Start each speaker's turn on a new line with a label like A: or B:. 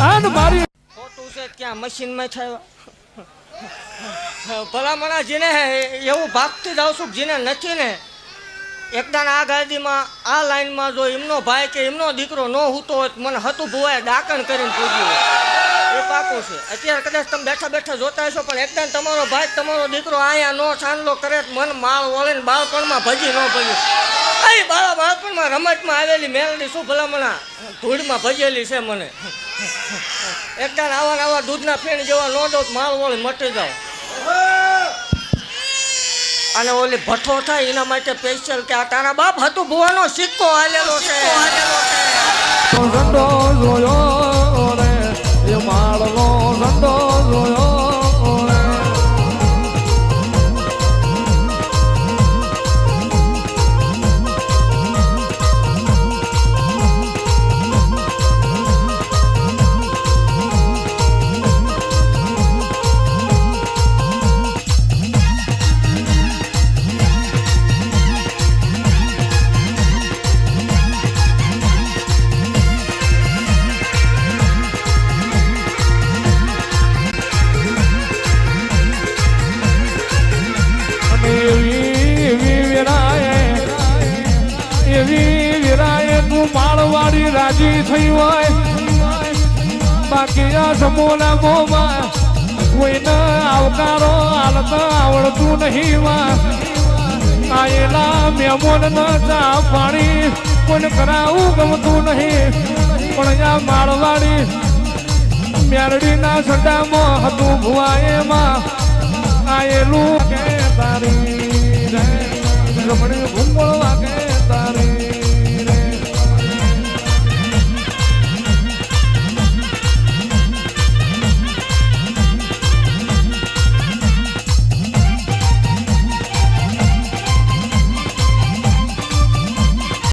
A: આન મારી
B: ખોટું છે ક્યાં મશીનમાં થયો ભલામણા જેને એવું ભાગતી જાઉં છું જેને નથી ને એકદાન આ ગાડીમાં આ લાઈનમાં જો એમનો ભાઈ કે એમનો દીકરો ન હૂતો હોય મને હતું ભુવાએ ડાકણ કરીને પૂછ્યું એ પાકું છે અત્યારે કદાચ તમે બેઠા બેઠા જોતા હશો પણ એકદાન તમારો ભાઈ તમારો દીકરો અહીંયા નો છાંદલો કરે મન માળ વળીને બાળપણમાં ભજી ન ભજ્યું અહીં બાળપણમાં રમતમાં આવેલી મેલડી શું ભલામણા ધૂળમાં ભજેલી છે મને એકદાન આવા દૂધના ફેણ જેવા નો દો માળ વળી મટી જાવ અને ઓલી ભઠ્ઠો થાય એના માટે સ્પેશિયલ કે આ તારા બાપ હતું ભુવાનો સિક્કો હાલેલો છે
A: રંડો જોયો રે એ માળનો રંડો જોયો રે માળવાડી રાજી થઈ હોય બાકી આ સમૂહના મોમાં કોઈને આવકારો હાલત આવડતું નહીં આયેલા મહેમાન ન ચા પાણી કોઈને કરાવું ગમતું નહીં પણ આ માળવાડી મેરડીના સડામાં હતું ભુવા એમાં આયેલું કે તારી રમણી ભૂંગળ વાગે તારી